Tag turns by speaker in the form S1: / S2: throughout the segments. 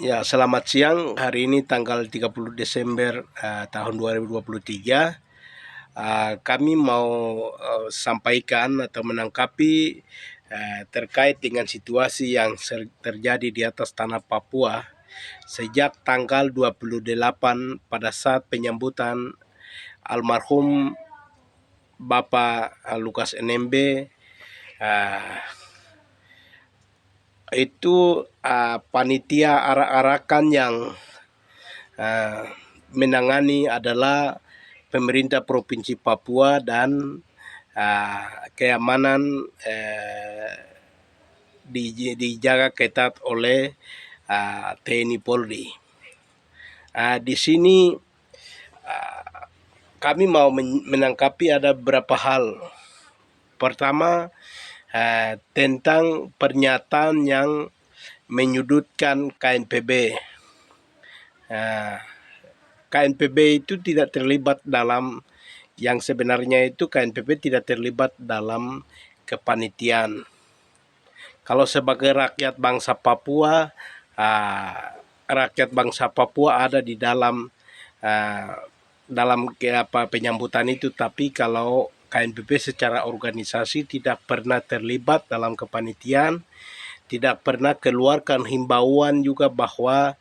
S1: Ya, selamat siang. Hari ini tanggal 30 Desember tahun 2023. Kami mau sampaikan atau menangkapi terkait dengan situasi yang terjadi di atas tanah Papua sejak tanggal 28 pada saat penyambutan almarhum Bapak Lukas NMB. Itu panitia arak-arakan yang menangani adalah pemerintah Provinsi Papua dan keamanan dijaga ketat oleh TNI Polri. Di sini kami mau menangkapi ada beberapa hal. Pertama, tentang pernyataan yang menyudutkan KNPB. KNPB itu tidak terlibat dalam yang sebenarnya itu KNPB tidak terlibat dalam kepanitiaan. Kalau sebagai rakyat bangsa Papua, ada di dalam penyambutan itu, tapi kalau KNPB secara organisasi tidak pernah terlibat dalam kepanitiaan, tidak pernah keluarkan himbauan juga bahwa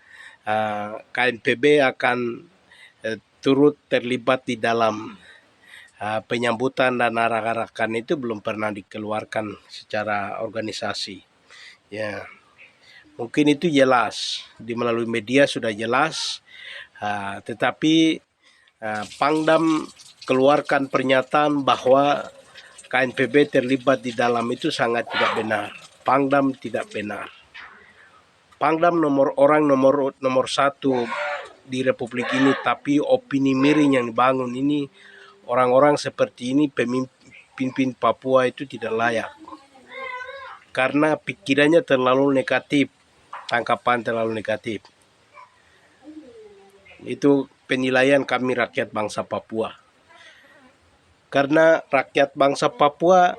S1: KNPB akan turut terlibat di dalam penyambutan dan arak-arakan itu belum pernah dikeluarkan secara organisasi. Ya, mungkin itu jelas di melalui media sudah jelas, tetapi Pangdam keluarkan pernyataan bahwa KNPB terlibat di dalam itu sangat tidak benar. Pangdam tidak benar. Pangdam nomor satu di Republik ini, tapi opini miring yang dibangun ini, orang-orang seperti ini pemimpin Papua itu tidak layak. Karena pikirannya terlalu negatif, tangkapan terlalu negatif. Itu penilaian kami rakyat bangsa Papua. Karena rakyat bangsa Papua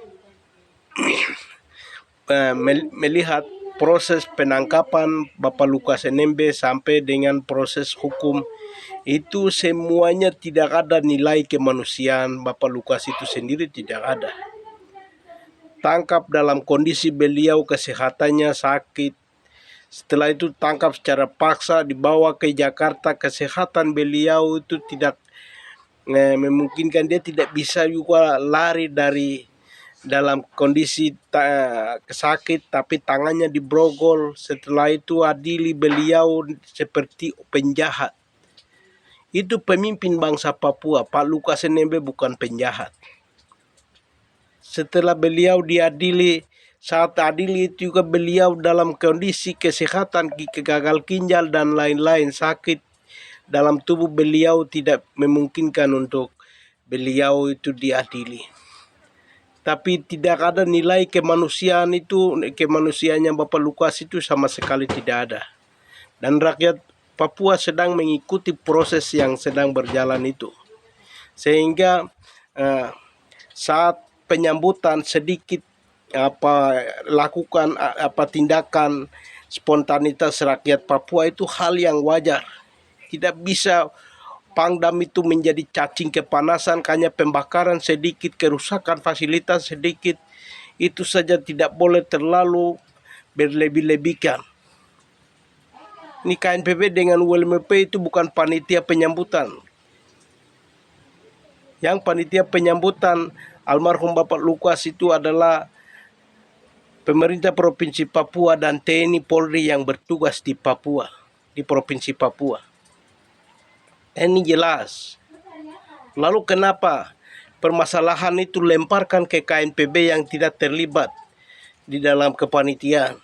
S1: melihat proses penangkapan Bapak Lukas NMB sampai dengan proses hukum itu semuanya tidak ada nilai kemanusiaan. Bapak Lukas itu sendiri tidak ada. Tangkap dalam kondisi beliau kesehatannya sakit. Setelah itu tangkap secara paksa, dibawa ke Jakarta. Kesehatan beliau itu tidak memungkinkan, dia tidak bisa juga lari dari dalam kondisi sakit, tapi tangannya dibrogol. Setelah itu adili beliau seperti penjahat. Itu pemimpin bangsa Papua. Pak Lukas NMB bukan penjahat. Setelah beliau diadili, saat adili itu juga beliau dalam kondisi kesehatan, gagal ginjal dan lain-lain, sakit dalam tubuh beliau tidak memungkinkan untuk beliau itu diadili. Tapi tidak ada nilai kemanusiaan itu, kemanusiaannya Bapak Lukas itu sama sekali tidak ada. Dan rakyat Papua sedang mengikuti proses yang sedang berjalan itu. Sehingga saat penyambutan sedikit lakukan tindakan spontanitas rakyat Papua itu hal yang wajar. Tidak bisa Pangdam itu menjadi cacing kepanasan, hanya pembakaran sedikit, kerusakan fasilitas sedikit, itu saja tidak boleh terlalu berlebih-lebihkan. Ini KNPB dengan ULMP itu bukan panitia penyambutan. Yang panitia penyambutan almarhum Bapak Lukas itu adalah pemerintah Provinsi Papua dan TNI Polri yang bertugas di Papua, di Provinsi Papua. Ini jelas. Lalu kenapa permasalahan itu lemparkan ke KNPB yang tidak terlibat di dalam kepanitiaan?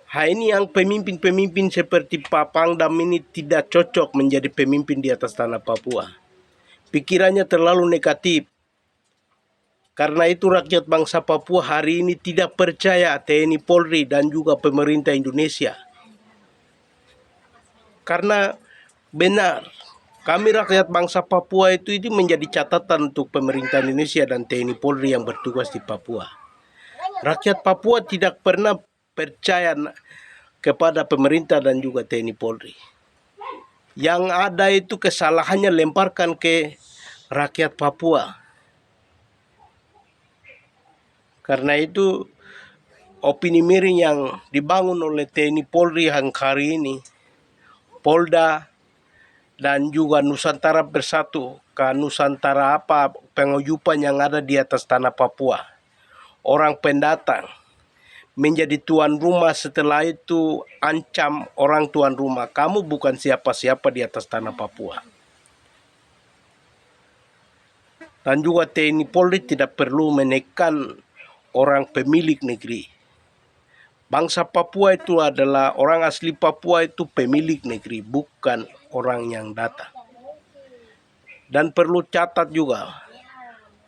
S1: Ini yang pemimpin-pemimpin seperti Pak Pangdam ini tidak cocok menjadi pemimpin di atas tanah Papua. Pikirannya terlalu negatif. Karena itu rakyat bangsa Papua hari ini tidak percaya TNI Polri dan juga pemerintah Indonesia. Karena benar, kami rakyat bangsa Papua itu menjadi catatan untuk pemerintah Indonesia dan TNI Polri yang bertugas di Papua. Rakyat Papua tidak pernah percaya kepada pemerintah dan juga TNI Polri. Yang ada itu kesalahannya lemparkan ke rakyat Papua. Karena itu opini miring yang dibangun oleh TNI Polri yang hari ini, Polda dan juga Nusantara Bersatu, ke Nusantara apa penguyupan yang ada di atas tanah Papua. Orang pendatang menjadi tuan rumah, setelah itu ancam orang tuan rumah, kamu bukan siapa-siapa di atas tanah Papua. Dan juga TNI Polri tidak perlu menekan orang pemilik negeri. Bangsa Papua itu adalah orang asli Papua itu pemilik negeri, bukan orang yang datang. Dan perlu catat juga,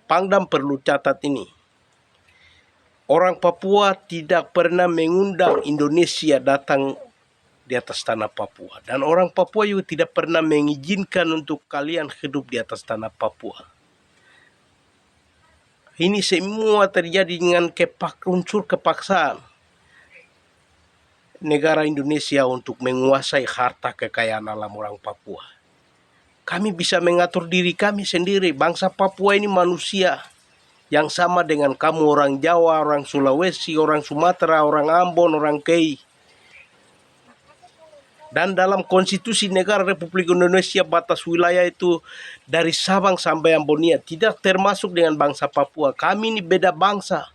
S1: Pangdam perlu catat ini. Orang Papua tidak pernah mengundang Indonesia datang di atas tanah Papua. Dan orang Papua juga tidak pernah mengizinkan untuk kalian hidup di atas tanah Papua. Ini semua terjadi dengan unsur kepaksaan negara Indonesia untuk menguasai harta kekayaan alam orang Papua. Kami bisa mengatur diri kami sendiri. Bangsa Papua ini manusia yang sama dengan kamu, orang Jawa, orang Sulawesi, orang Sumatera, orang Ambon, orang Kei. Dan dalam konstitusi negara Republik Indonesia batas wilayah itu dari Sabang sampai Ambonia tidak termasuk dengan bangsa Papua. Kami ini beda bangsa.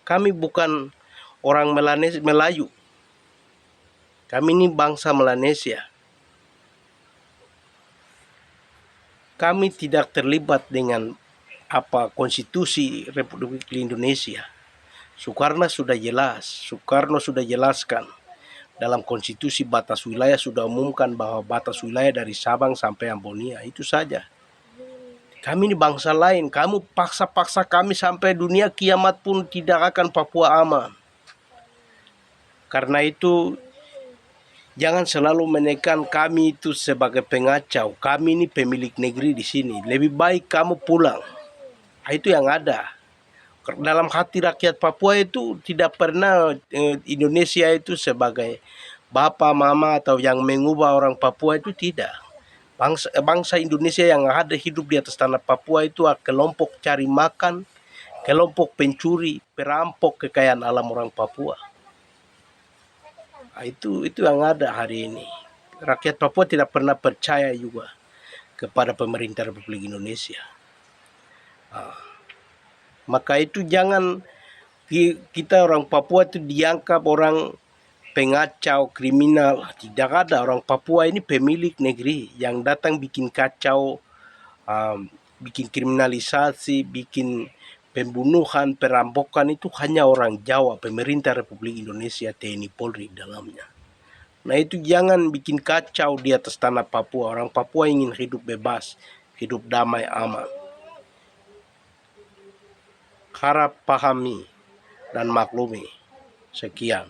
S1: Kami bukan orang Melayu. Kami ini bangsa Melanesia. Kami tidak terlibat dengan konstitusi Republik Indonesia. Soekarno sudah jelaskan. Dalam konstitusi batas wilayah sudah umumkan bahwa batas wilayah dari Sabang sampai Ambonia, itu saja. Kami ini bangsa lain, kamu paksa-paksa kami sampai dunia kiamat pun tidak akan Papua aman. Karena itu jangan selalu menekan kami itu sebagai pengacau. Kami ini pemilik negeri di sini. Lebih baik kamu pulang. Itu yang ada. Dalam hati rakyat Papua itu tidak pernah Indonesia itu sebagai bapak, mama atau yang mengubah orang Papua, itu tidak. Bangsa Indonesia yang ada hidup di atas tanah Papua itu kelompok cari makan, kelompok pencuri, perampok kekayaan alam orang Papua. Itu yang ada hari ini. Rakyat Papua tidak pernah percaya juga kepada pemerintah Republik Indonesia. Maka itu jangan kita orang Papua itu dianggap orang pengacau, kriminal. Tidak ada. Orang Papua ini pemilik negeri yang datang bikin kacau, bikin kriminalisasi, bikin pembunuhan, perampokan itu hanya orang Jawa, pemerintah Republik Indonesia, TNI Polri dalamnya. Nah itu jangan bikin kacau di atas tanah Papua. Orang Papua ingin hidup bebas, hidup damai, aman. Harap pahami dan maklumi. Sekian.